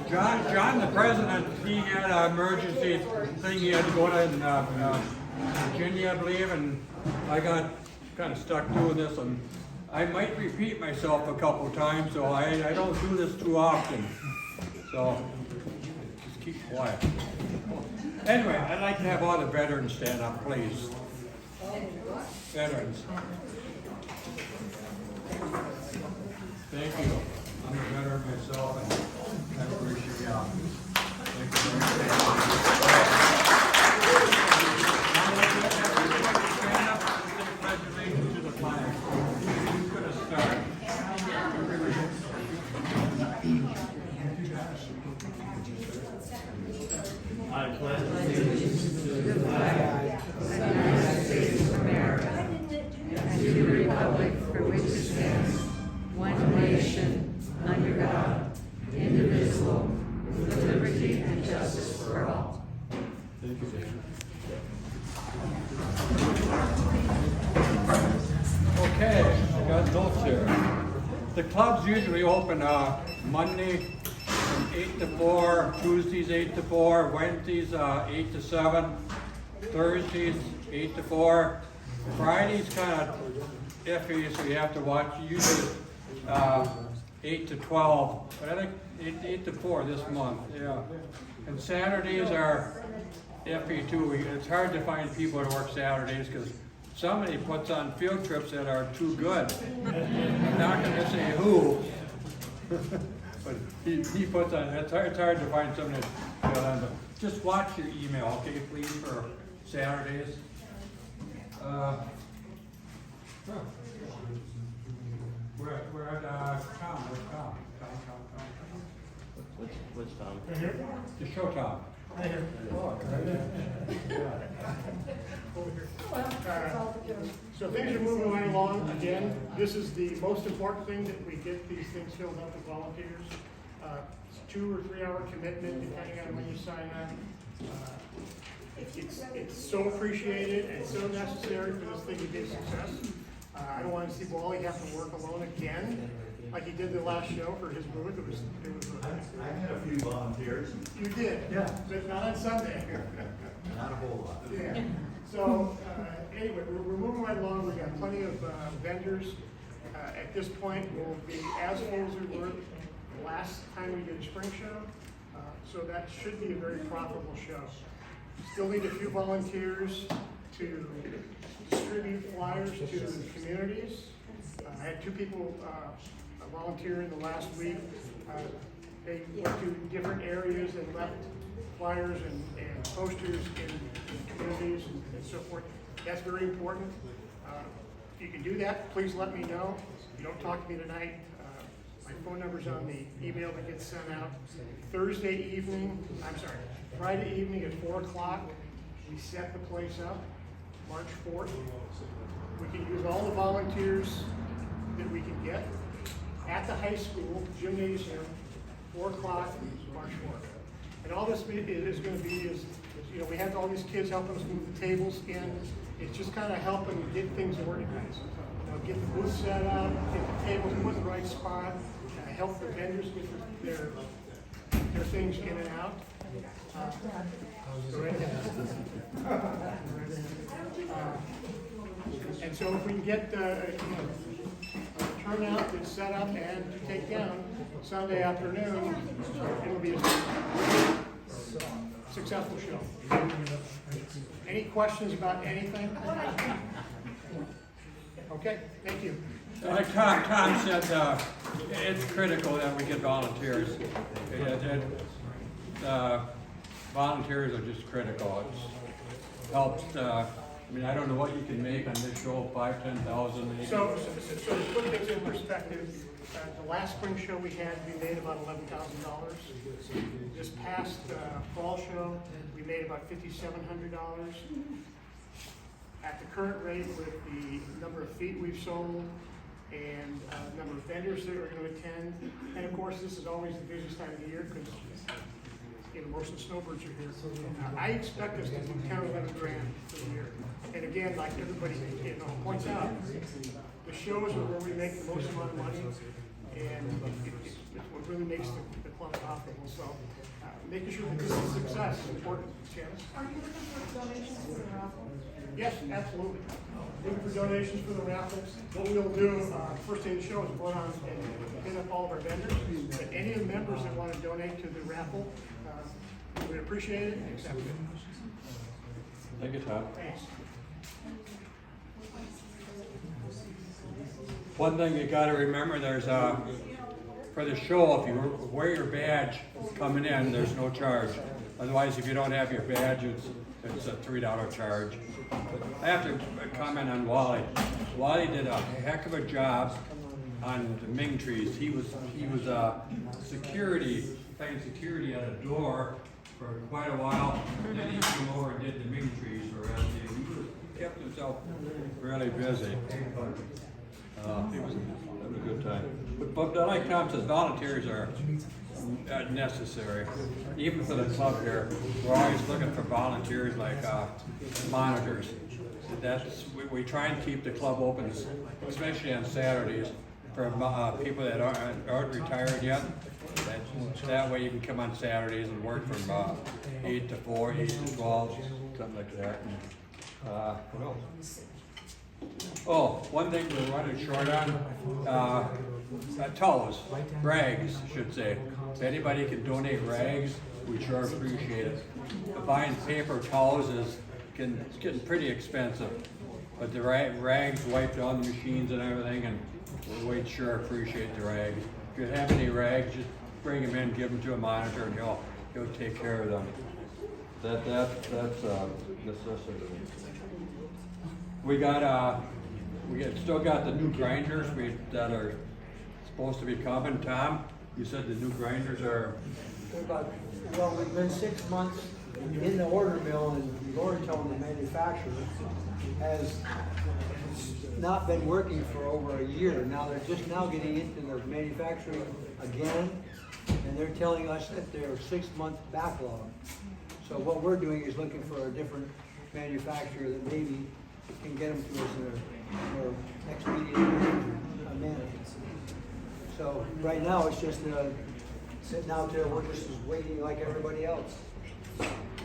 John, the president, he had an emergency thing. He had to go to Virginia, I believe, and I got kind of stuck doing this. And I might repeat myself a couple times, so I don't do this too often. So just keep quiet. Anyway, I'd like to have all the veterans stand up, please. Veterans. Thank you. I'm a veteran myself, and I appreciate you. Thank you very much. Stand up and say congratulations to the flag. Who's going to start? I pledge allegiance to the flag of the United States of America and to the republic for which it stands, one nation, under God, indivisible, with liberty and justice for all. Thank you, David. Okay, I got notes here. The clubs usually open Monday from 8 to 4, Tuesdays 8 to 4, Wednesdays 8 to 7, Thursdays 8 to 4. Friday's kind of iffy, so you have to watch. Usually 8 to 12, but I think 8 to 4 this month, yeah. And Saturdays are iffy too. It's hard to find people to work Saturdays because somebody puts on field trips that are too good. I'm not going to say who, but he puts on, it's hard to find somebody to fill in. But just watch your email, okay, please, for Saturdays. We're at Tom. Where's Tom? Which Tom? Right here? The show Tom. Right here. Oh, right there. Over here. So things are moving right along. Again, this is the most important thing, that we get these things filled up with volunteers. It's a 2 or 3 hour commitment depending on when you sign up. It's so appreciated and so necessary for this thing to be a success. I don't want to see Wally have to work alone again, like he did the last show for his booth. I had a few volunteers. You did? Yeah. But not on Sunday. Not a whole lot. Yeah. So, anyway, we're moving right along. We've got plenty of vendors. At this point, we'll be as full as we were last time we did a spring show. So that should be a very profitable show. Still need a few volunteers to distribute flyers to the communities. I had 2 people volunteer in the last week. They went to different areas and left flyers and posters in communities and so forth. That's very important. If you can do that, please let me know. If you don't talk to me tonight, my phone number's on the email that gets sent out. Friday evening at 4 o'clock, we set the place up, March 4th. We can use all the volunteers that we can get at the high school gymnasium, 4 o'clock, March 4th. And all this is going to be is, you know, we have all these kids helping us move the tables in. It's just kind of helping get things organized. You know, get the booth set up, get the tables put in the right spot, help the vendors get their things in and out. And so if we can get a turnout that's set up and to take down Sunday afternoon, it'll be a successful show. Any questions about anything? Okay, thank you. Like Tom said, it's critical that we get volunteers. Volunteers are just critical. It helps. I mean, I don't know what you can make on this show, 5,000, 10,000 maybe. So to put things in perspective, the last spring show we had, we made about $11,000. This past fall show, we made about $5,700. At the current rate, with the number of feet we've sold and number of vendors that are going to attend, and of course, this is always the busiest time of the year because most of the snowbirds are here. I expect us to do 10 or 11 grand for the year. And again, like everybody points out, the shows are where we make the most amount of money, and it's what really makes the club profitable. So making sure that this is a success is important. Janice? Are you looking for donations for the raffle? Yes, absolutely. Looking for donations for the raffle. What we'll do, first day of the show is go on and hit up all of our vendors. But any of the members that want to donate to the raffle, we appreciate it and accept it. Thank you, Tom. Thanks. One thing you gotta remember, there's for the show, if you wear your badge coming in, there's no charge. Otherwise, if you don't have your badge, it's a $3 charge. I have to comment on Wally. Wally did a heck of a job on the Ming trees. He was security, playing security at a door for quite a while. Then he came over and did the Ming trees for us. He kept himself really busy. It was a good time. But like Tom says, volunteers are necessary. Even for the club here, we're always looking for volunteers like monitors. We try and keep the club open, especially on Saturdays, for people that aren't retired yet. That way you can come on Saturdays and work from 8 to 4, 8 to 12, something like that. What else? Oh, one thing we're running short on, towels, rags, I should say. If anybody can donate rags, we sure appreciate it. Buying paper towels is getting pretty expensive, but the rags wipe down the machines and everything, and we'd sure appreciate the rags. If you have any rags, just bring them in, give them to a monitor, and he'll take care of them. That's a necessity. We still got the new grinders that are supposed to be coming. Tom, you said the new grinders are. Well, we've been 6 months in the order mill, and Lorentone, the manufacturer, has not been working for over a year. Now they're just now getting into the manufacturing again, and they're telling us that they're 6-month backlog. So what we're doing is looking for a different manufacturer that maybe can get them to us in our next meeting manager. So right now it's just sitting out there, we're just waiting like everybody else.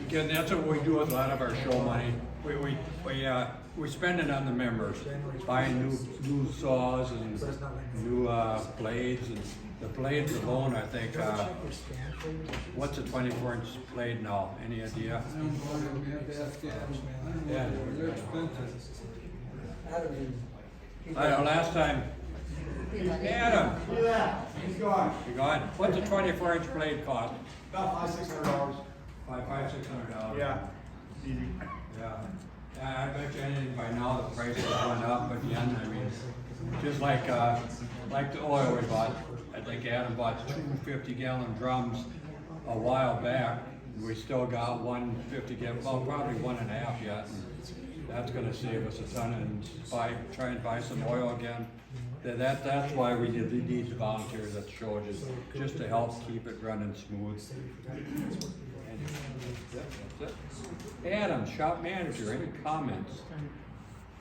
Again, that's what we do with a lot of our show money. We spend it on the members, buying new saws and new blades, and the blades alone, I think. What's a 24-inch blade now? Any idea? Yeah, they're expensive. I know. Last time. Adam. Yeah, he's gone. You gone? What's a 24-inch blade cost? About $500-600. $500-600. Yeah. Easy. Yeah. I bet you anything by now the price has gone up again. I mean, just like the oil we bought. I think Adam bought 2 50-gallon drums a while back. We still got 1 50-gallon, well, probably 1.5 yet. And that's going to save us a ton, and try and buy some oil again. That's why we need these volunteers at the show, just to help keep it running smooth. That's it. Adam, shop manager, any comments?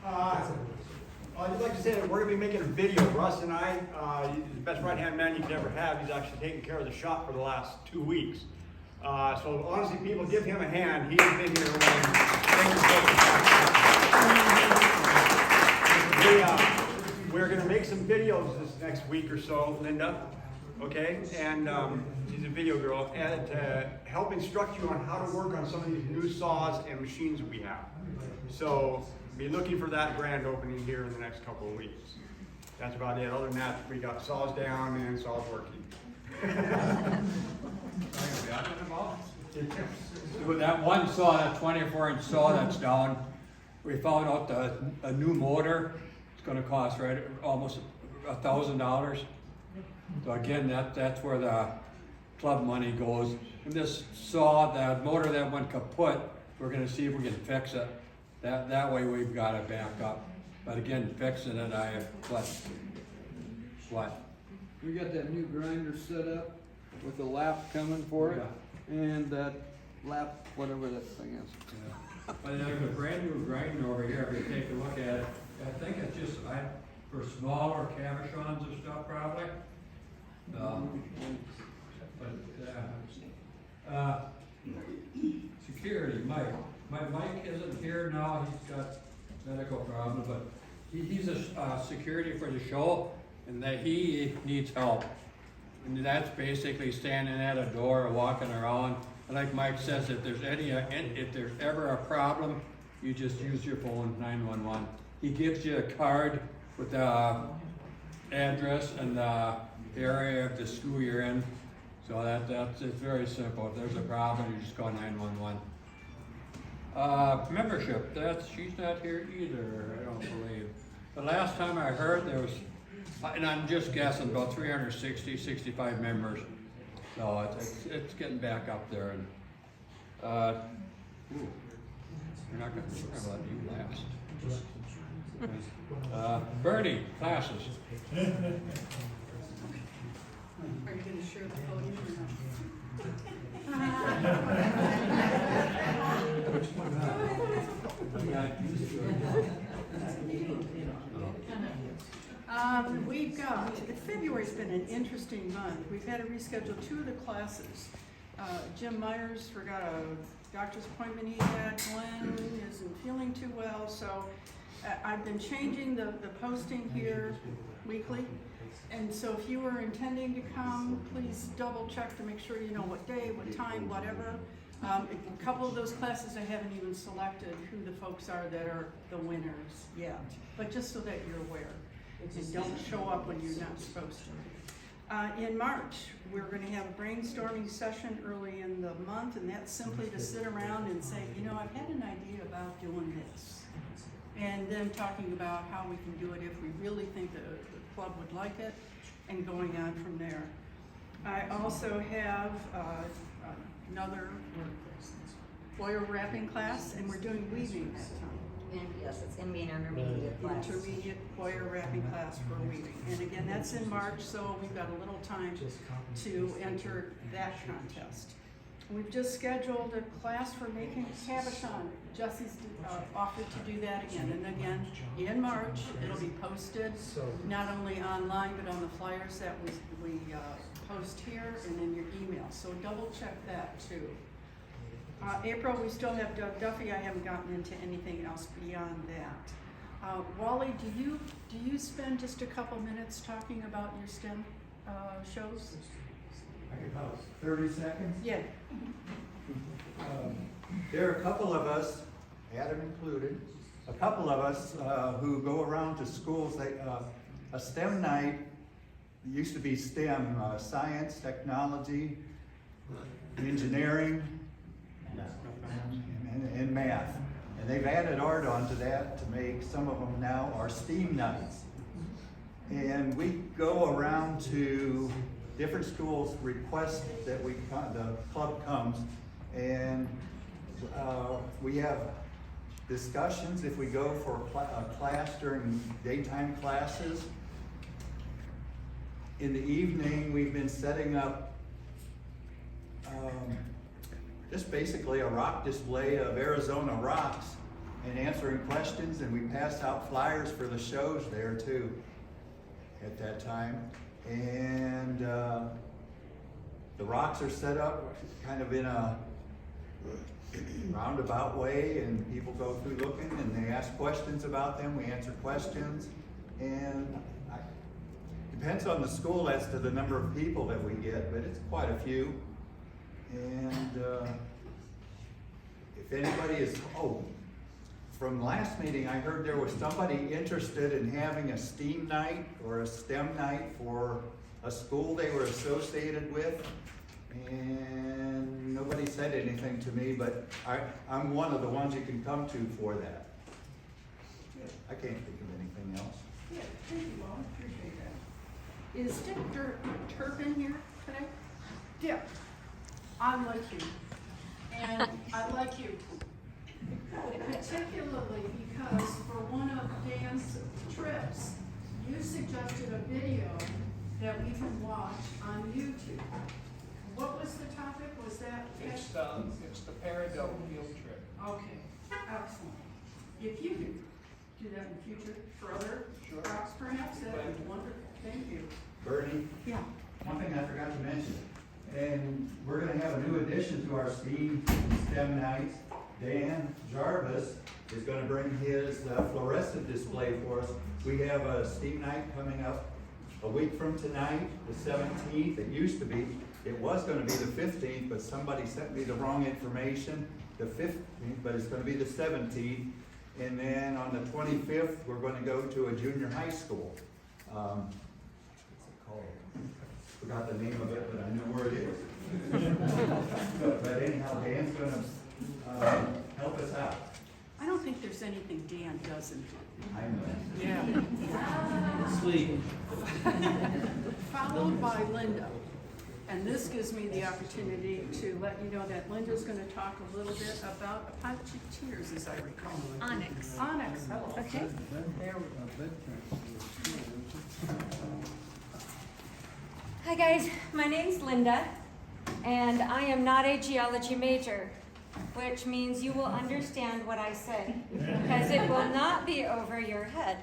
I'd like to say that we're going to be making a video. Russ and I, he's the best right-hand man you could ever have. He's actually taken care of the shop for the last 2 weeks. So honestly, people, give him a hand. He has been here. We're going to make some videos this next week or so, Linda. Okay, and she's a video girl, and to help instruct you on how to work on some of these new saws and machines that we have. So be looking for that grand opening here in the next couple of weeks. That's about it. Other than that, we got saws down and saws working. With that one saw, that 24-inch saw that's down, we found out a new motor. It's going to cost almost $1,000. So again, that's where the club money goes. And this saw, that motor that went kaput, we're going to see if we can fix it. That way we've got it back up. But again, fixing it, what? We got that new grinder set up with a lap coming for it, and that lap, whatever that thing is. Yeah. But there's a brand new grinder over here. If you take a look at it, I think it's just for smaller cabochons and stuff probably. Security, Mike. Mike isn't here now, he's got medical problems, but he's a security for the show, and that he needs help. And that's basically standing at a door or walking around. And like Mike says, if there's ever a problem, you just use your phone, 911. He gives you a card with the address and the area of the school you're in. So it's very simple. If there's a problem, you just call 911. Membership, she's not here either, I don't believe. The last time I heard there was, and I'm just guessing, about 65 members. So it's getting back up there, and we're not gonna let you last. Bernie, classes. Are you gonna share the podium or not? We've got, February's been an interesting month. We've had to reschedule 2 of the classes. Jim Myers forgot a doctor's appointment he had. Glenn isn't feeling too well, so I've been changing the posting here weekly. And so if you were intending to come, please double check to make sure you know what day, what time, whatever. A couple of those classes I haven't even selected who the folks are that are the winners yet, but just so that you're aware. And don't show up when you're not supposed to. In March, we're going to have a brainstorming session early in the month, and that's simply to sit around and say, you know, I've had an idea about doing this. And then talking about how we can do it if we really think the club would like it, and going on from there. I also have another foil wrapping class, and we're doing weaving that time. Yes, it's gonna be an intermediate class. Intermediate foil wrapping class for weaving. And again, that's in March, so we've got a little time to enter that contest. We've just scheduled a class for making cabochon. Jesse's offered to do that again and again in March. It'll be posted not only online but on the flyers that we post here and in your email. So double check that too. April, we still have Doug Duffy. I haven't gotten into anything else beyond that. Wally, do you spend just a couple minutes talking about your STEM shows? About 30 seconds. Yeah. There are a couple of us, Adam included, a couple of us who go around to schools. A STEM night used to be STEM, science, technology, engineering, and math. And they've added art onto that to make some of them now are STEAM nights. And we go around to different schools, request that the club comes, and we have discussions if we go for a class during daytime classes. In the evening, we've been setting up just basically a rock display of Arizona rocks and answering questions, and we pass out flyers for the shows there too at that time. And the rocks are set up kind of in a roundabout way, and people go through looking and they ask questions about them, we answer questions, and depends on the school as to the number of people that we get, but it's quite a few. And if anybody is, from last meeting I heard there was somebody interested in having a STEAM night or a STEM night for a school they were associated with, and nobody said anything to me, but I'm one of the ones you can come to for that. I can't think of anything else. Yeah, thank you, Wally. Appreciate that. Is Dick Turpin here today? Dick, I like you. And I like you particularly because for one of Dan's trips, you suggested a video that we can watch on YouTube. What was the topic? Was that? It's the Peridot field trip. Okay, excellent. If you could do that in the future for other crops perhaps, that would be wonderful. Thank you. Bernie, Yeah. you addition to our STEM nights, Dan Jarvis is gonna bring his fluorescent display for us. We have a STEAM night coming up a week from tonight, the 17th. It was gonna be the 15th, but somebody sent me the wrong information, the 15th, but it's gonna be the 17th. And then on the 25th, we're gonna go to a junior high school. What's it called? Forgot the name of it, but I know where it is. But anyhow, Dan's gonna help us out. I don't think there's anything Dan doesn't do. I know. Yeah. Sleep. Followed by Linda. And this gives me the opportunity to let you know that Linda's gonna talk a little bit about a pot of tears, as I recall. Onyx. Onyx, hello. Okay. There we go. Hi guys, my name's Linda, and I am not a geology major, which means you will understand what I say, because it will not be over your head.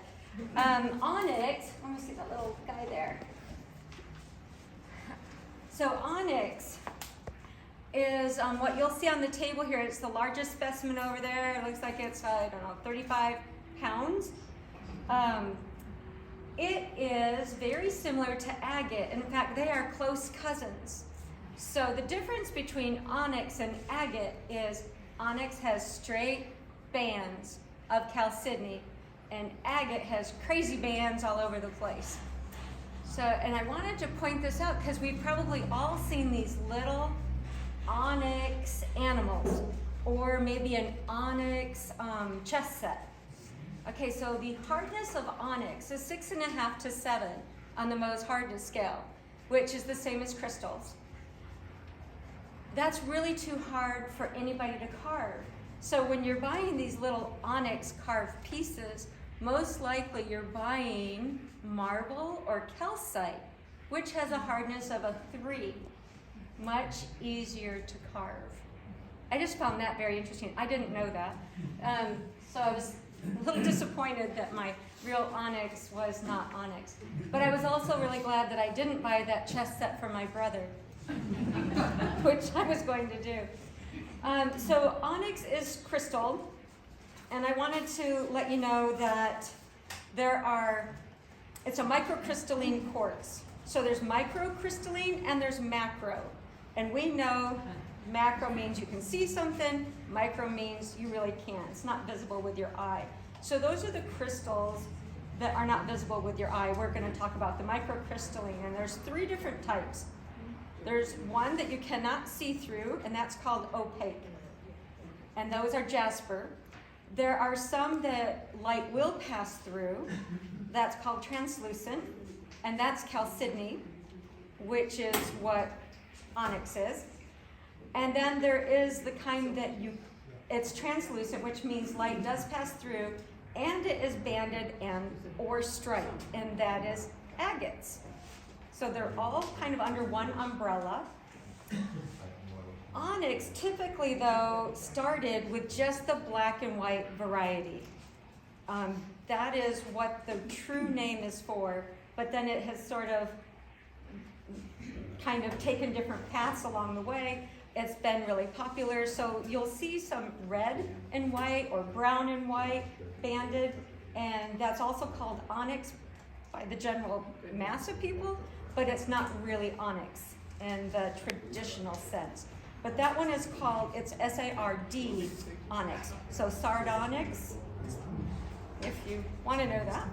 Onyx, let me see that little guy there. So Onyx is what you'll see on the table here. It's the largest specimen over there. It looks like it's, 35 pounds. It is very similar to agate. In fact, they are close cousins. So the difference between onyx and agate is onyx has straight bands of chalcedony, and agate has crazy bands all over the place. So, and I wanted to point this out because we've probably all seen these little onyx animals, or maybe an onyx chess set. Okay, so the hardness of onyx is 6.5 to 7 on the Mohs hardness scale, which is the same as crystals. That's really too hard for anybody to carve. So when you're buying these little onyx carved pieces, most likely you're buying marble or calcite, which has a hardness of a 3, much easier to carve. I just found that very interesting. I didn't know that. So I was a little disappointed that my real onyx was not onyx. But I was also really glad that I didn't buy that chess set for my brother, which I was going to do. So onyx is crystal, and I wanted to let you know that it's a microcrystalline quartz. So there's microcrystalline and there's macro. And we know macro means you can see something, micro means you really can't. It's not visible with your eye. So those are the crystals that are not visible with your eye. We're going to talk about the microcrystalline, and there's 3 different types. There's one that you cannot see through, and that's called opaque. And those are jasper. There are some that light will pass through. That's called translucent, and that's chalcedony, which is what onyx is. And then there is the kind that it's translucent, which means light does pass through, and it is banded or striped, and that is agates. So they're all kind of under one umbrella. Onyx typically, though, started with just the black and white variety. That is what the true name is for, but then it has sort of kind of taken different paths along the way. It's been really popular, so you'll see some red and white or brown and white banded, and that's also called onyx by the general mass of people, but it's not really onyx in the traditional sense. But that one is called, it's SARD onyx, so sardonyx, if you want to know that.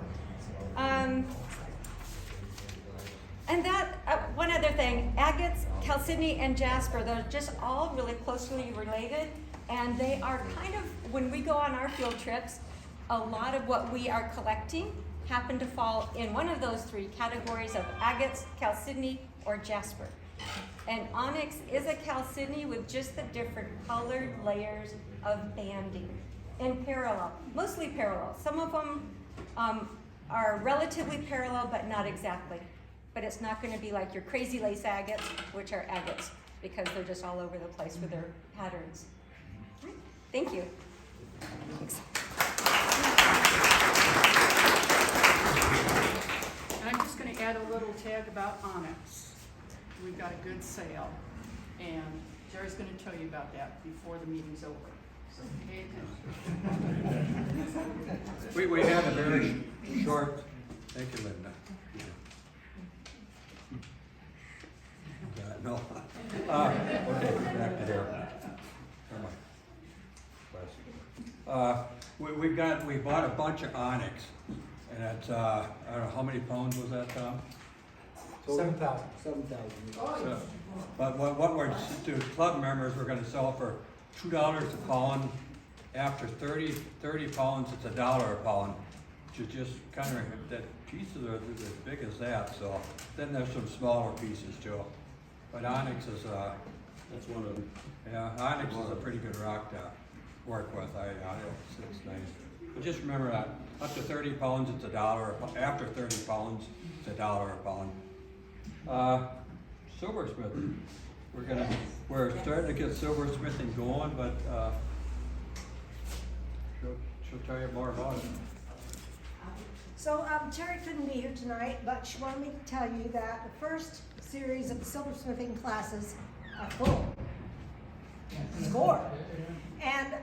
And that, one other thing, agates, chalcedony, and jasper, they're just all really closely related, and they are kind of, when we go on our field trips, a lot of what we are collecting happen to fall in one of those 3 categories of agates, chalcedony, or jasper. And onyx is a chalcedony with just the different colored layers of banding in parallel, mostly parallel. Some of them are relatively parallel, but not exactly. But it's not going to be like your crazy lace agates, which are agates, because they're just all over the place with their patterns. Thank you. Thanks. And I'm just going to add a little tag about onyx. We've got a good sale, and Jerry's gonna tell you about that before the meeting's over. So pay attention. We had a very short, thank you, Linda. No. Okay, back to here. We bought a bunch of Onyx, and it's, I don't know, how many pounds was that, Tom? 7,000. So, but what we're, to club members, we're gonna sell for $2 a pound. After 30 pounds, it's $1 a pound, which is just kind of, that pieces are as big as that, so. Then there's some smaller pieces too. But Onyx is, That's one of them. yeah, Onyx is a pretty good rock to work with. It's nice. But just remember that, up to 30 pounds, it's $1 a pound. After 30 pounds, it's $1 a pound. Silversmith, we're starting to get silversmithing going, but, she'll tell you more about it. So Terry couldn't be here tonight, but she wanted me to tell you that the first series of the silversmithing classes are full. Score. And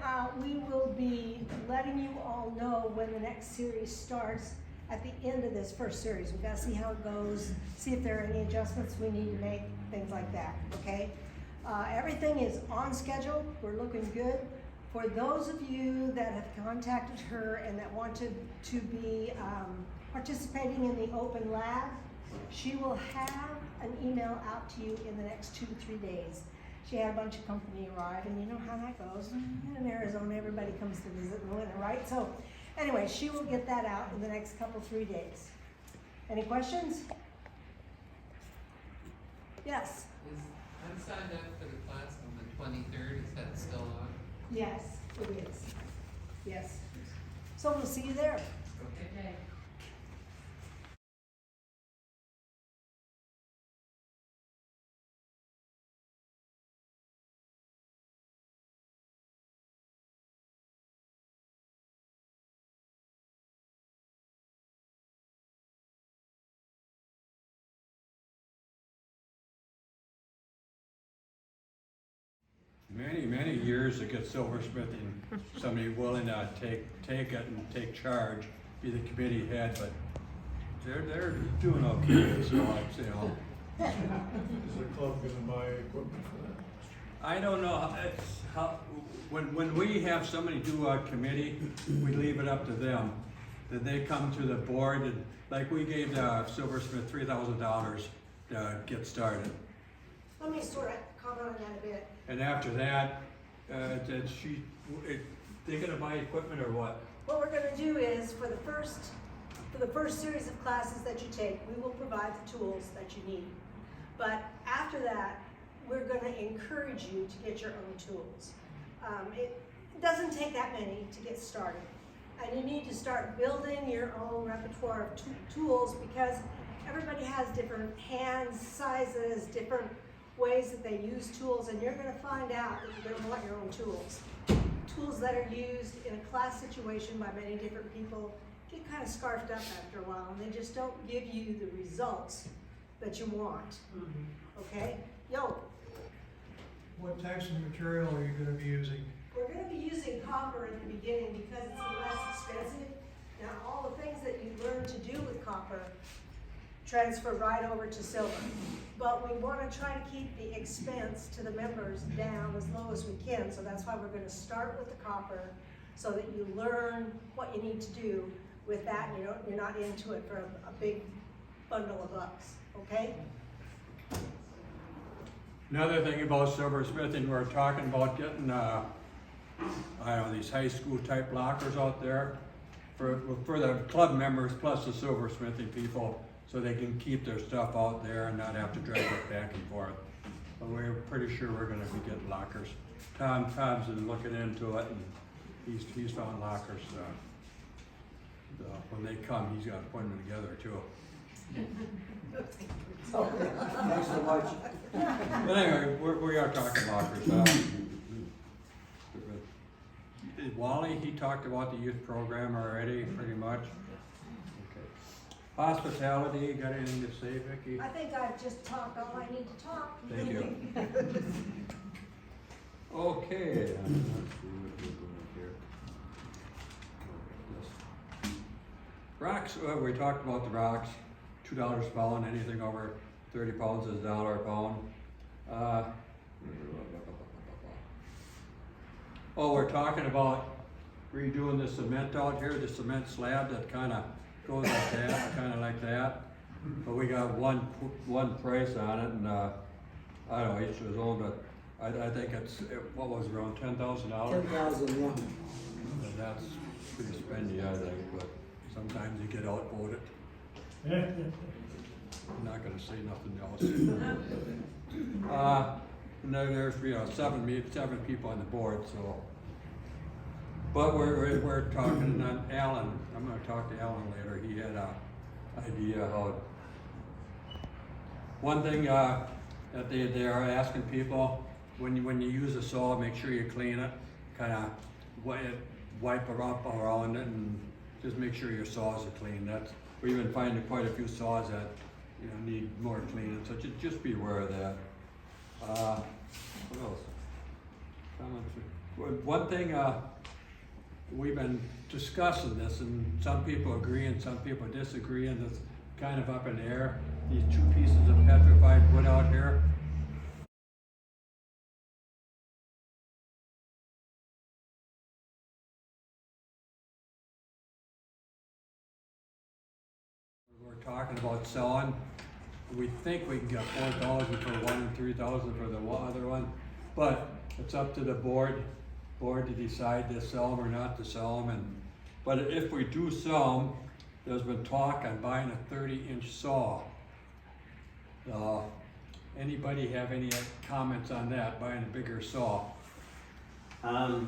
we will be letting you all know when the next series starts at the end of this first series. We've got to see how it goes, see if there are any adjustments we need to make, things like that, okay? Everything is on schedule. We're looking good. For those of you that have contacted her and that wanted to be participating in the open lab, she will have an email out to you in the next 2 to 3 days. She had a bunch of company arrive, and you know how that goes. In Arizona, everybody comes to visit in the winter, right? So anyway, she will get that out in the next couple, 3 days. Any questions? Yes? I'm signed up for the class on the 23rd, is that still on? Yes, it is. Yes. So we'll see you there. Okay. Many years to get silversmithing, somebody willing to take it and take charge, be the committee head, but they're doing okay, so I'd say, Is the club gonna buy equipment for that? I don't know, it's how, when we have somebody do a committee, we leave it up to them. Then they come to the board, and like we gave the silversmith $3,000 to get started. Let me sort of comment on that a bit. And after that, they gonna buy equipment or what? What we're gonna do is, for the first series of classes that you take, we will provide the tools that you need. But after that, we're gonna encourage you to get your own tools. It doesn't take that many to get started. And you need to start building your own repertoire of tools, because everybody has different hands, sizes, different ways that they use tools, and you're gonna find out that you're gonna want your own tools. Tools that are used in a class situation by many different people get kind of scarfed up after a while, and they just don't give you the results that you want. Okay? Yo, What types of material are you gonna be using? we're gonna be using copper at the beginning because it's less expensive. Now, all the things that you learn to do with copper transfer right over to silver. But we want to try to keep the expense to the members down as low as we can, so that's why we're going to start with the copper, so that you learn what you need to do with that, and you're not into it for a big bundle of bucks, okay? Another thing about silversmithing, we're talking about getting, I don't know, these high school type lockers out there for the club members plus the silversmithing people, so they can keep their stuff out there and not have to drag it back and forth. But we're pretty sure we're gonna be getting lockers. Tom's been looking into it, and he's found lockers. When they come, he's got to put them together too. Thanks so much. But anyway, we are talking lockers. Wally, he talked about the youth program already, pretty much. Okay. Hospitality, got anything to say, Vicki? I think I've just talked all I need to talk. Thank you. Okay, let's see what we're doing here. Rocks, we talked about the rocks, $2 a pound, anything over 30 pounds is $1 a pound. Oh, we're talking about redoing the cement out here, the cement slab that kinda goes like that, kinda like that. But we got one price on it, and, I don't know, each was owned, but I think what was it, around $10,000? 10,000, yeah. And that's pretty spendy, I think, but sometimes you get outvoted. I'm not gonna say nothing else. And then there's, seven people on the board, so. But we're talking, and Alan, I'm gonna talk to Alan later, he had a idea how. One thing, that they are asking people, when you use a saw, make sure you clean it, kinda wipe it up around it, and just make sure your saws are clean. We've been finding quite a few saws that, need more cleaning, so just be aware of that. What else? One thing, we've been discussing this, and some people agree and some people disagree, and it's kind of up in the air. These 2 pieces of petrified wood out here. We're talking about selling. We think we can get 4,000 for one and 3,000 for the other one, but it's up to the board to decide to sell them or not to sell them. But if we do sell them, there's been talk on buying a 30-inch saw. Anybody have any comments on that, buying a bigger saw? A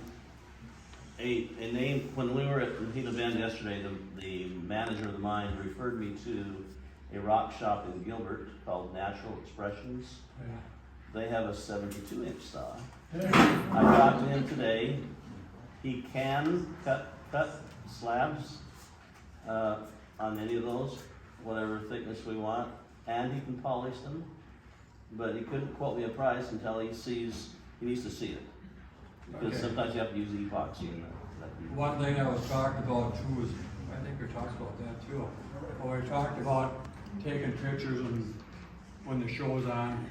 name, when we were at Mahita Bend yesterday, the manager of the mine referred me to a rock shop in Gilbert called Natural Expressions. Yeah. They have a 72-inch saw. I talked to him today. He can cut slabs on any of those, whatever thickness we want, and he can polish them. But he couldn't quote me a price until he needs to see it. Because Okay. sometimes you have to use epoxy in that. One thing that was talked about too is, I think we talked about that too. Well, we talked about taking pictures and when the show's on,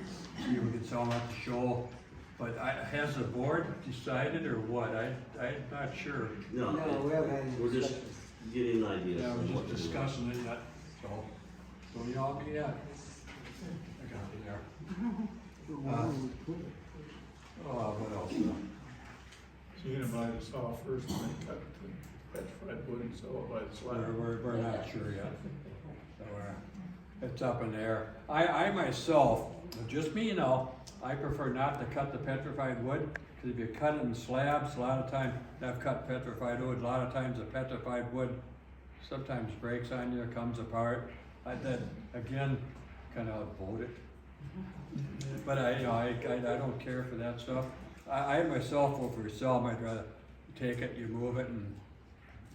see if we can sell them at the show. But has the board decided or what? I'm not sure. No, No, we haven't had any we're just discussions. getting ideas. Yeah, of we're what just to do. discussing it yet, so. So you all be that? I got it there. What else? So you're gonna buy the saw first and then cut the petrified wood and sell it by the slab? We're not sure yet. So it's up in the air. I myself, just me, I prefer not to cut the petrified wood, because if you cut it in slabs, a lot of times, I've cut petrified wood, a lot of times the petrified wood sometimes breaks on you, comes apart. That, again, kind of outvote it. But I don't care for that stuff. I myself, if we sell them, I'd rather take it, you move it, and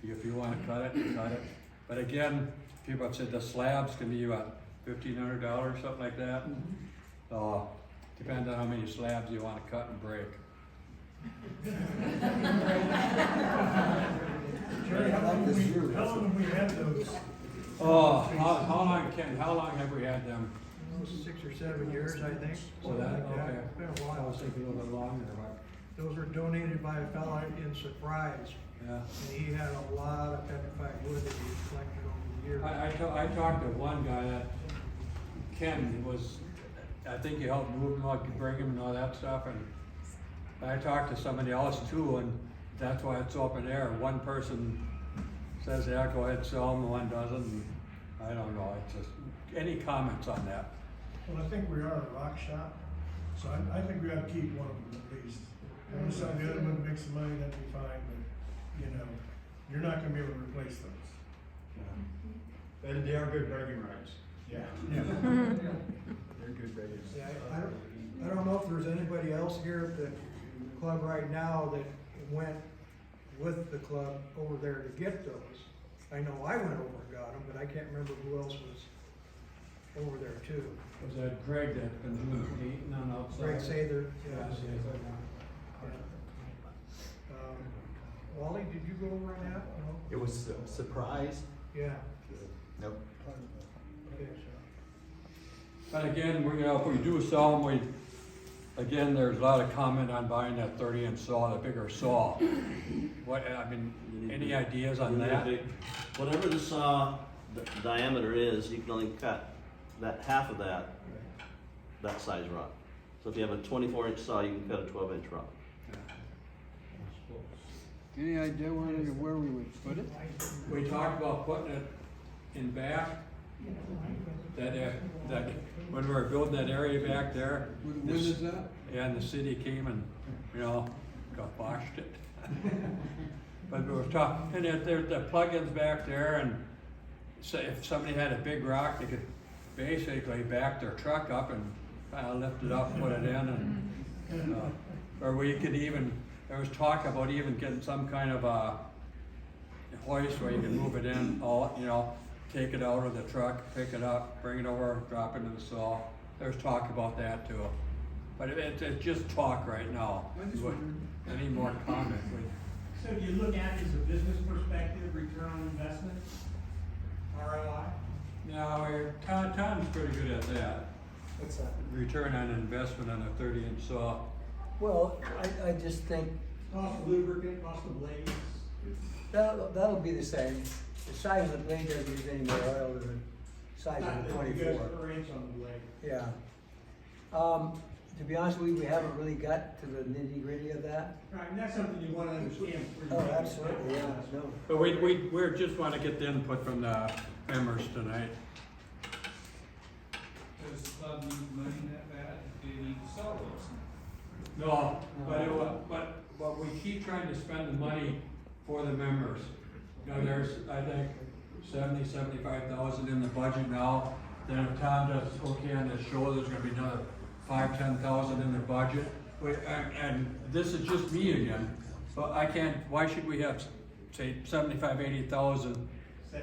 if you want to cut it, you cut it. But again, people have said the slabs can be about $1,500, something like that. Depends on how many slabs you want to cut and break. Jerry, how long have we had those? Oh, how long have we had them? 6 or 7 years, I think. So that, Something like okay. It's been a I while. was thinking a little bit longer, but, Those were donated by a fella in Surprise, yeah. and he had a lot of petrified wood that he collected over the years. I talked to one guy that, Ken, I think he helped move him, like bring him and all that stuff, and I talked to somebody else too, and that's why it's open air. One person says, yeah, go ahead, sell them, one doesn't, and I don't know, it's just, any comments on that? Well, I think we are a rock shop, so I think we ought to keep one of them at least. One side, the other one makes some money, that'd be fine, but, you're not gonna be able to replace those. They are good bragging rights. Yeah. They're good bragging rights. Yeah, I don't know if there's anybody else here at the club right now that went with the club over there to get those. I know I went over and got them, but I can't remember who else was over there too. Was that Greg that's been doing painting on outside? Greg Sather, Yeah, yes. Wally, did you go over on that? No? It was a surprise. Yeah. Nope. Okay. But again, we, if we do sell them, again, there's a lot of comment on buying that 30-inch saw, the bigger saw. What, I mean, any ideas on that? Whatever the saw diameter is, you can only cut that half of that size rock. So if you have a 24-inch saw, you can cut a 12-inch rock. Any idea where we would put it? We talked about putting it in back, that when we were building that area back there. When is that? And the city came and, botched it. But we were talking, and there's the plugins back there, and so if somebody had a big rock, they could basically back their truck up and lift it up, put it in, and or we could even, there was talk about even getting some kind of a hoist where you can move it in, take it out of the truck, pick it up, bring it over, drop it in the saw. There's talk about that too. But it's just talk right now. Any more comment? So do you look at it as a business perspective, return on investment, ROI? No, Tom's pretty good at that. What's that? Return on investment on a 30-inch saw. Well, I just think Cost of lubricant, cost of blades? that'll be the same. The size of the blade doesn't use any more oil than the size of the 24. You guys per inch on the blade. Yeah. To be honest with you, we haven't really got to the nitty-gritty of that. Right, and that's something you wanna understand before you. Oh, absolutely, yeah, no. But we just want to get the input from the members tonight. Does the club need money that bad? Do you need to sell those? No, but we keep trying to spend the money for the members. There's, I think, 75,000 in the budget now. Then if Tom does okay on the show, there's gonna be another 10,000 in the budget. And this is just me again, but I can't, why should we have, say, 80,000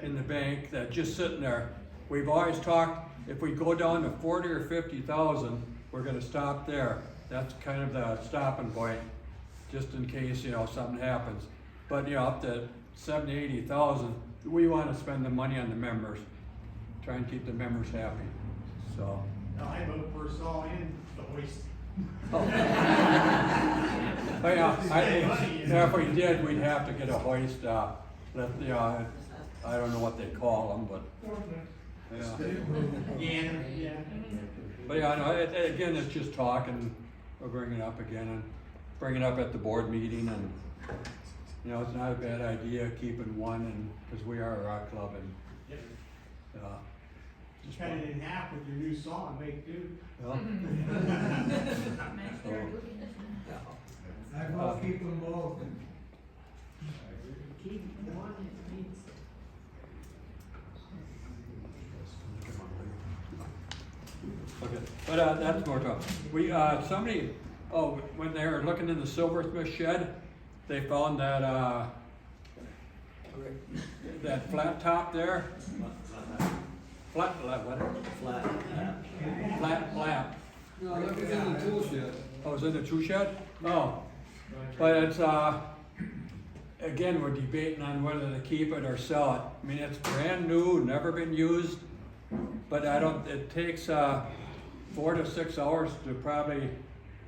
in the bank that just sitting there? We've always talked, if we go down to 40 or 50,000, we're gonna stop there. That's kind of the stopping point, just in case, something happens. But, up to 70, 80,000, we wanna spend the money on the members, try and keep the members happy, so. No, I vote for us all in the hoist. Oh. But if we did, we'd have to get a hoist, I don't know what they call them, but, yeah. Yeah. But again, it's just talk, and we'll bring it up again, and bring it up at the board meeting, and, it's not a bad idea keeping one, and, because we are a rock club, and, Just cut it in half with your new saw and make do. well, I will keep them both. Keep one, okay, but that's more talk. We somebody, when they were looking in the Silversmith shed, they found that that flat top there. Flat flap. No, that was in the tool shed. Oh, it's in the tool shed? Oh, but it's again, we're debating on whether to keep it or sell it. I mean, it's brand new, never been used, but it takes 4 to 6 hours to probably,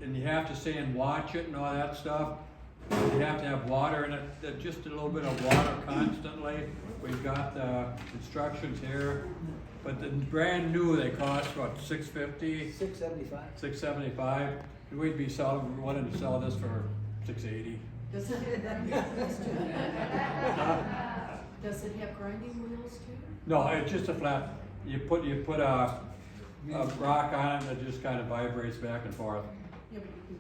and you have to stay and watch it and all that stuff. You have to have water in it, just a little bit of water constantly. We've got the instructions here, but the brand new, they cost what, $650? $675. $675. We'd be wanting to sell this for $680. Does it have grinding wheels too? No, it's just a flat. You put a rock on it that just kind of vibrates back and forth. Yeah, but you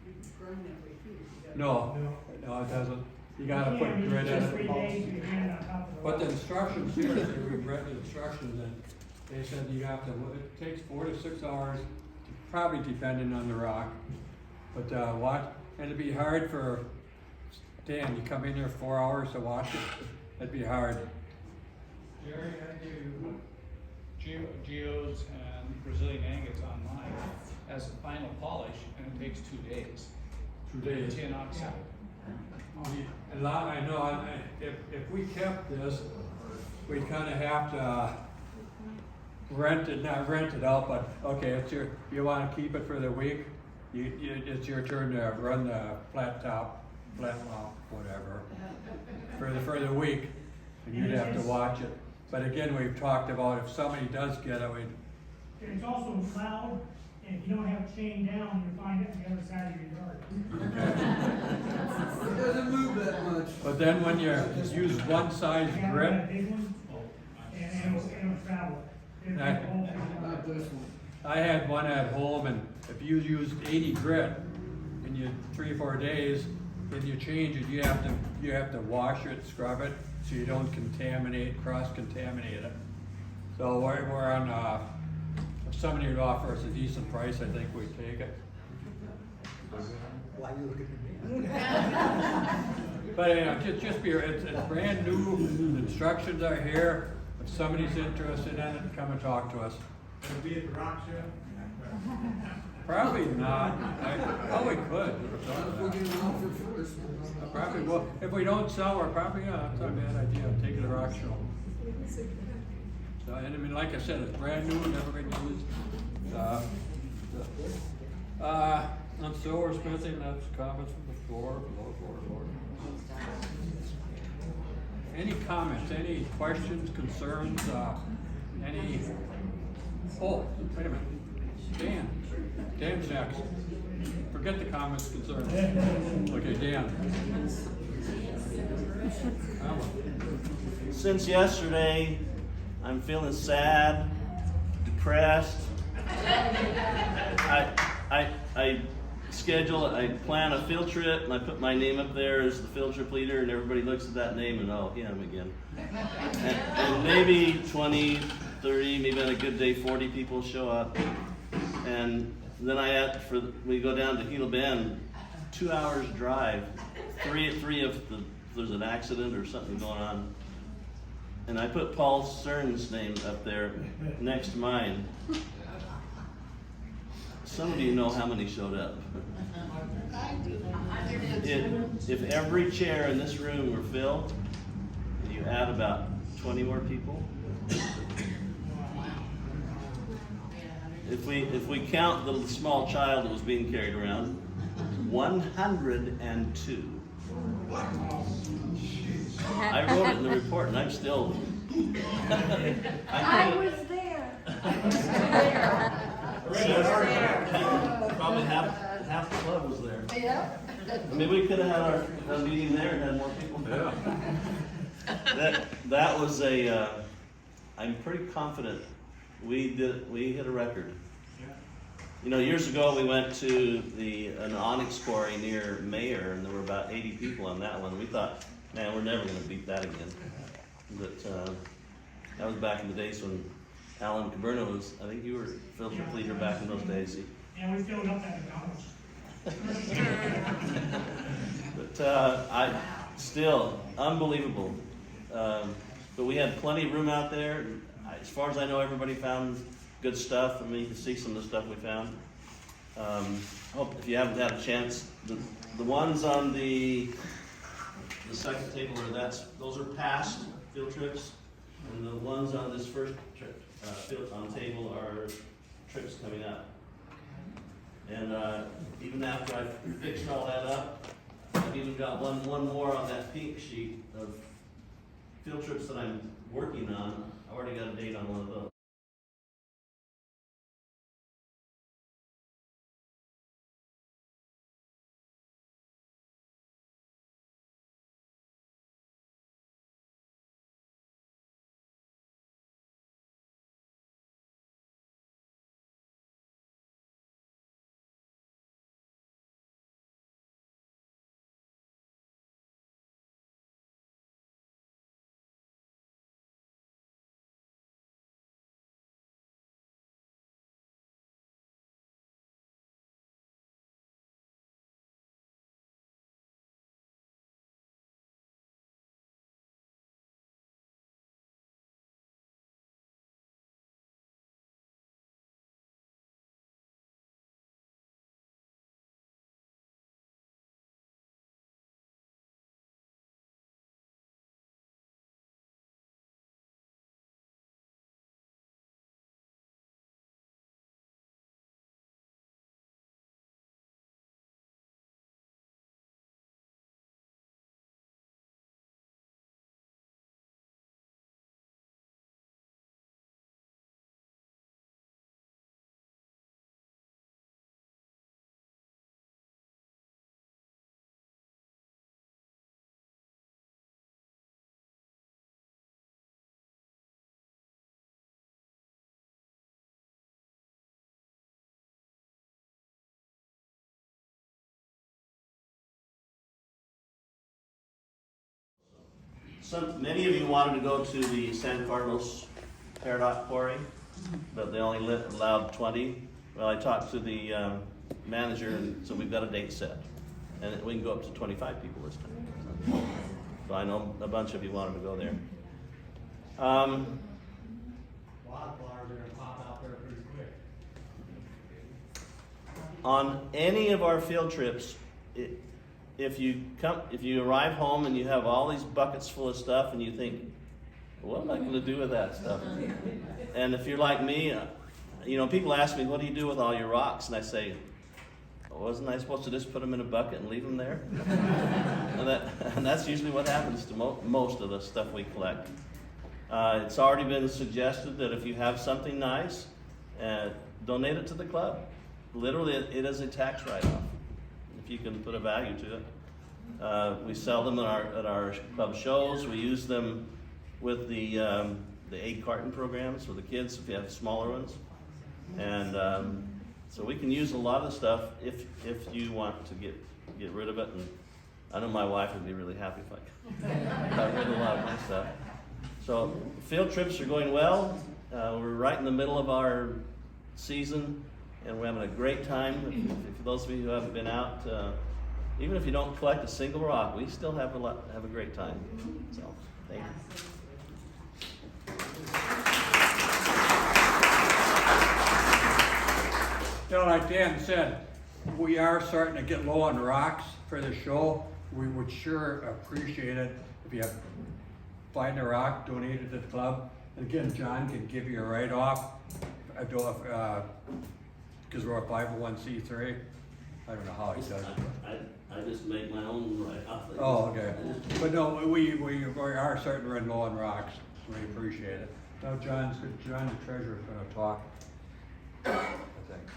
can grind that way too. No, it doesn't. You gotta put grit in it. But the instructions here, we've read the instructions, and they said you have to, it takes 4 to 6 hours, probably depending on the rock. But and it'd be hard for Dan, you come in here 4 hours to watch it, it'd be hard. Jerry, I do geos and Brazilian agates on mine as a final polish, and it takes 2 days. today. 10 outside. A lot, I know, if we kept this, we kinda have to rent it, not rent it out, but, okay, you wanna keep it for the week, it's your turn to run the flat top, whatever, for the week, and you'd have to watch it. But again, we've talked about if somebody does get it, It's also loud, and if you don't have it chained down, you'll find it on the other side of your yard. It doesn't move that much. but then when you use one size You got grit, that big one, and it'll travel. It'll Right. go Not this one. I had one at home, and if you used 80 grit in your 3 or 4 days, then you change it, you have to wash it, scrub it, so you don't cross-contaminate it. So we're on, if somebody would offer us a decent price, I think we'd take it. Why you looking at me? But just be, it's brand new, the instructions are here, if somebody's interested in it, come and talk to us. It'll be at the rock show. Probably not, we could. If we get an offer first. Probably will. If we don't sell, we're probably, it's not a bad idea, take it to rock show. So, and I mean, like I said, it's brand new, never been used. On silversmithing, that's comments from the floor, below floor. Any comments, any questions, concerns, any, oh, wait a minute, Dan's next. Forget the comments, concerns. Okay, Dan. Since yesterday, I'm feeling sad, depressed. I plan a field trip and I put my name up there as the field trip leader, and everybody looks at that name and oh, him again. And maybe 20, 30, maybe on a good day 40 people show up. And then we go down to Gila Bend, 2 hours drive, three if there's an accident or something going on. And I put Paul Stern's name up there next to mine. Some of you know how many showed up. If every chair in this room were filled, and you add about 20 more people, if we count the small child that was being carried around, 102. I wrote it in the report, and I'm still. I was there. Probably half the club was there. Yeah. Maybe we could have had our meeting there and had more people. Yeah. That was I'm pretty confident we hit a record. You know, years ago we went to an Onyx quarry near Mayer, and there were about 80 people on that one. We thought, man, we're never going to beat that again. But that was back in the days when Alan Caberno was, I think you were field trip leader back in those days. Yeah, we filled up that McDonald's. But still, unbelievable. But we had plenty of room out there. As far as I know, everybody found good stuff. I mean, you can see some of the stuff we found. Hope if you haven't had a chance, the ones on the second table, those are past field trips, and the ones on this first trip on the table are trips coming up. And even after I fixed all that up, I've even got one more on that pink sheet of field trips that I'm working on. I already got a date on one of those. Many of you wanted to go to the San Carlos Peridot Quarry, but they only allowed 20. Well, I talked to the manager, and so we've got a date set. And we can go up to 25 people this time. So I know a bunch of you wanted to go there. Wildflowers are gonna pop out there pretty quick. On any of our field trips, if you arrive home and you have all these buckets full of stuff and you think, what am I going to do with that stuff? And if you're like me, people ask me, what do you do with all your rocks? And I say, wasn't I supposed to just put them in a bucket and leave them there? and that's usually what happens to most of the stuff we collect. It's already been suggested that if you have something nice, donate it to the club. Literally, it is a tax write-off, if you can put a value to it. We sell them at our club shows. We use them with the 8-carton programs for the kids if you have smaller ones. And so we can use a lot of the stuff if you want to get rid of it. And I know my wife would be really happy if I got rid of a lot of my stuff. So field trips are going well. We're right in the middle of our season, and we're having a great time. For those of you who haven't been out, even if you don't collect a single rock, we still have a great time. So thank you. Like Dan said, we are starting to get low on rocks for the show. We would sure appreciate it if you find a rock, donate it to the club. And again, John can give you a write-off. I don't know because we're a 501c3. I don't know how he does it. I just make my own write-off. Oh, okay. But no, we are starting to run low on rocks. We appreciate it. Now John, the treasurer, is going to talk. I think.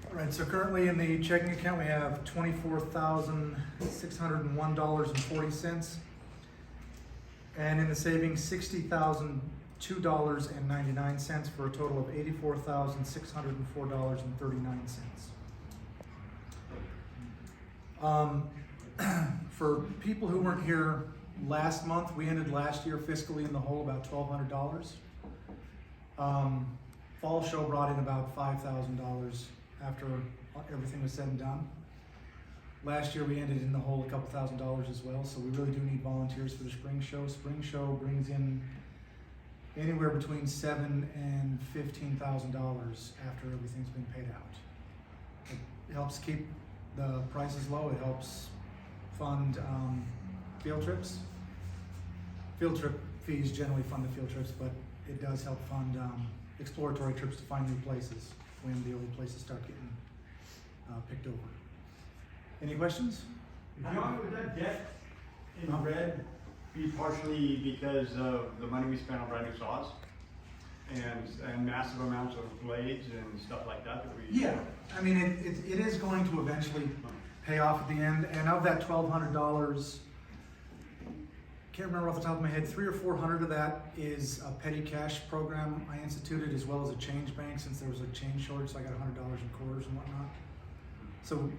All right, so currently in the checking account, we have $24,601.40. And in the savings, $60,002.99 for a total of $84,604.39. For people who weren't here last month, we ended last year fiscally in the hole about $1,200. Fall show brought in about $5,000 after everything was said and done. Last year we ended in the hole a couple $1,000s as well, so we really do need volunteers for the spring show. Spring show brings in anywhere between $7,000 and $15,000 after everything's been paid out. It helps keep the prices low. It helps fund field trips. Field trip fees generally fund the field trips, but it does help fund exploratory trips to find new places when the old places start getting picked over. Any questions? John, would that debt in red be partially because of the money we spent on brand new saws and massive amounts of blades and stuff like that that we? Yeah, I mean it is going to eventually pay off at the end, and of that $1,200, can't remember off the top of my head, $300 or $400 of that is a petty cash program I instituted, as well as a change bank, since there was a change shortage, so I got $100 in quarters and whatnot. So,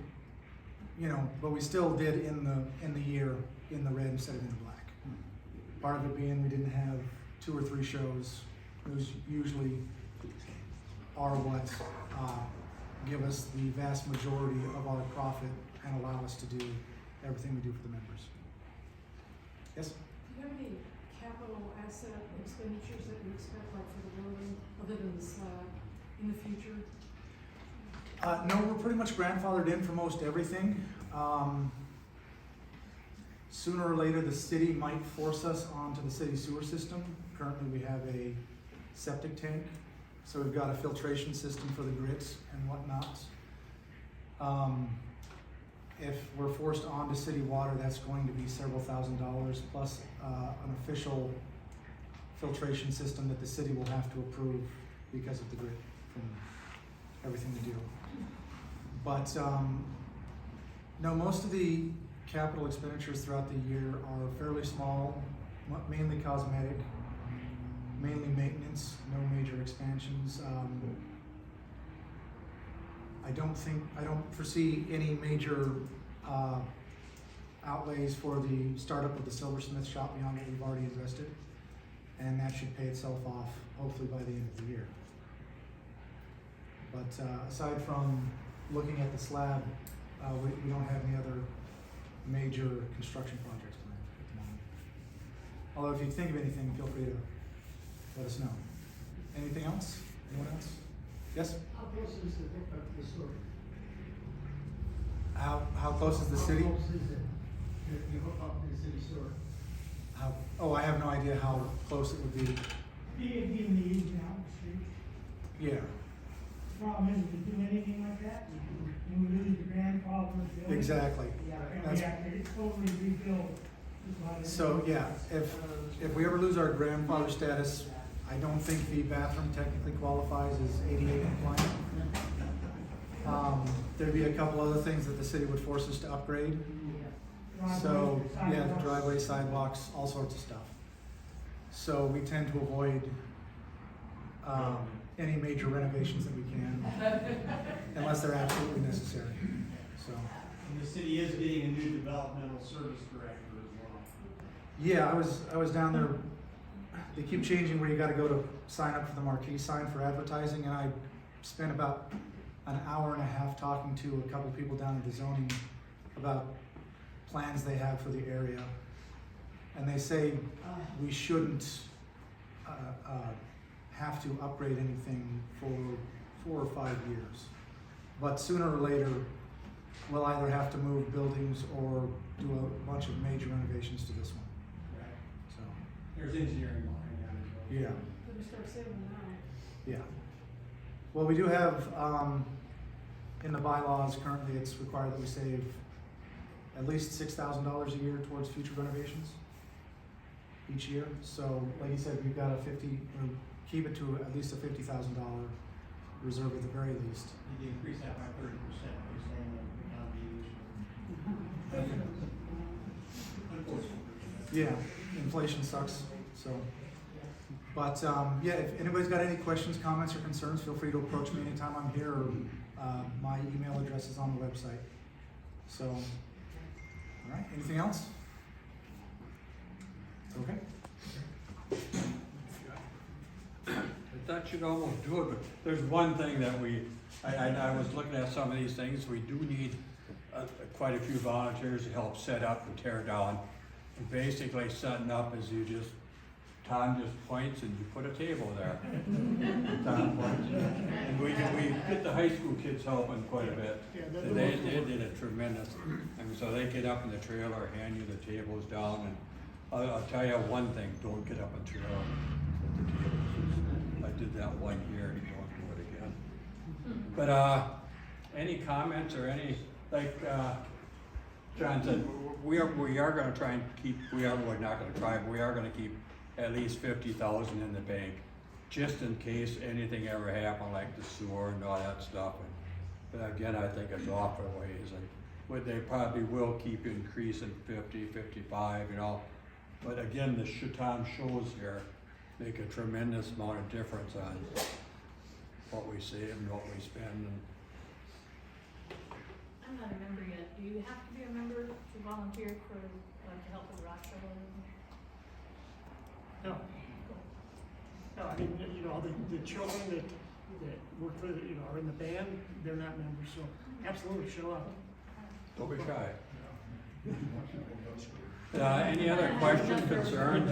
but we still did in the year in the red instead of in the black. Part of it being we didn't have 2 or 3 shows. Those usually are what give us the vast majority of our profit and allow us to do everything we do for the members. Yes? Do you have any capital asset expenditures that you expect, like for the building, other than the slab, in the future? No, we're pretty much grandfathered in for most everything. Sooner or later, the city might force us onto the city sewer system. Currently, we have a septic tank, so we've got a filtration system for the grits and whatnot. If we're forced onto city water, that's going to be several $1,000s plus an official filtration system that the city will have to approve because of the grit from everything we do. But no, most of the capital expenditures throughout the year are fairly small, mainly cosmetic, mainly maintenance, no major expansions. I don't foresee any major outlays for the startup of the Silversmith shop beyond what we've already invested. And that should pay itself off hopefully by the end of the year. But aside from looking at the slab, we don't have any other major construction projects planned at the moment. Although if you think of anything, feel free to let us know. Anything else? Anyone else? Yes? How close is the hookup to the store? How close is the city? How close is it? You hook up to the city store? Oh, I have no idea how close it would be. It'd be in the easement out the street. Yeah, Problem is, if you do anything like that, you lose your grandfather's building. exactly. And we That's- have to totally rebuild. So, yeah, if we ever lose our grandfather status, I don't think the bathroom technically qualifies as ADA compliant. There'd be a couple other things that the city would force us to upgrade. So, yeah, driveway, sidewalks, all sorts of stuff. So we tend to avoid, any major renovations that we can, unless they're absolutely necessary, so. And the city is getting a new developmental service director as well. Yeah, I was down there, they keep changing where you gotta go to sign up for the marquee sign for advertising, and I spent about an hour and a half talking to a couple people down at the zoning about plans they have for the area. And they say we shouldn't have to upgrade anything for 4 or 5 years. But sooner or later, we'll either have to move buildings or do a bunch of major renovations to this one. Right. So, There's engineering behind that as well. yeah, Better start saving now. yeah. Well, we do have, in the bylaws currently, it's required that we save at least $6,000 a year towards future renovations each year. So, like you said, we've got a keep it to at least a $50,000 reserve at the very least. You can increase that by 30% based on the evaluation. Unfortunately. Yeah, inflation sucks, so. But, yeah, if anybody's got any questions, comments, or concerns, feel free to approach me anytime I'm here, or my email address is on the website. So, all right, anything else? Okay. I thought you'd almost do it, but there's one thing that I was looking at some of these things, we do need quite a few volunteers to help set up and tear down. And basically setting up is Tom just points and you put a table there. Tom points, and we get the high school kids helping quite a bit. And they did a tremendous, and so they get up in the trailer, hand you the tables down, and I'll tell you one thing, don't get up in the trailer with the tables. I did that 1 year and don't do it again. But any comments or any, like John said, we are gonna try and keep, we're not gonna try, but we are gonna keep at least 50,000 in the bank, just in case anything ever happened, like the sewer and all that stuff. But again, I think it's off our ways, and they probably will keep increasing 50, 55, you know. But again, the Tom shows here make a tremendous amount of difference on what we save and what we spend. And I'm not a member yet. Do you have to be a member to volunteer for, to help with rock shoveling? No. No, I mean, you know, the children that work for, are in the band, they're not members, so absolutely show up. don't be shy. Any other questions, concerns?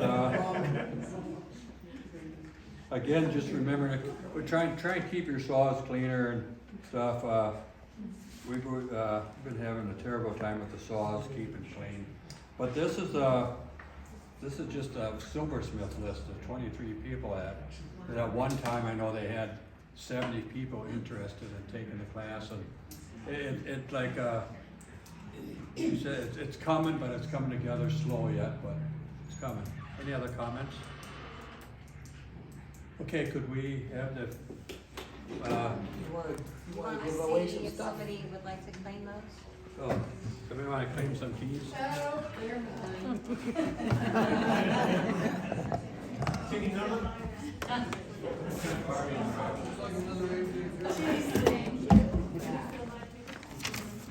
Again, just remember, we're trying to keep your saws cleaner and stuff. We've been having a terrible time with the saws, keeping clean. But this is just a Silversmith list of 23 people that at one time I know they had 70 people interested in taking the class, and it's like you said, it's coming, but it's coming together slow yet, but it's coming. Any other comments? Okay, could we have the You wanna give away some If stuff? somebody would like to claim those? oh, somebody want to claim some keys? Oh, they're mine. City number?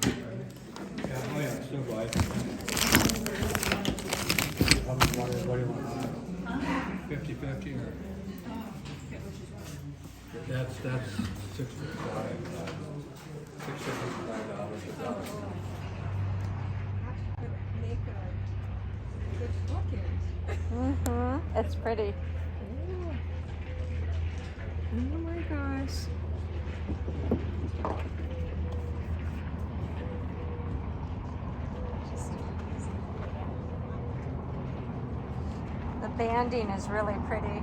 Yeah, oh yeah. $1,500. That's $655 a dozen. Make a good bookend. Mm-hmm. It's pretty. Oh my gosh. The banding is really pretty.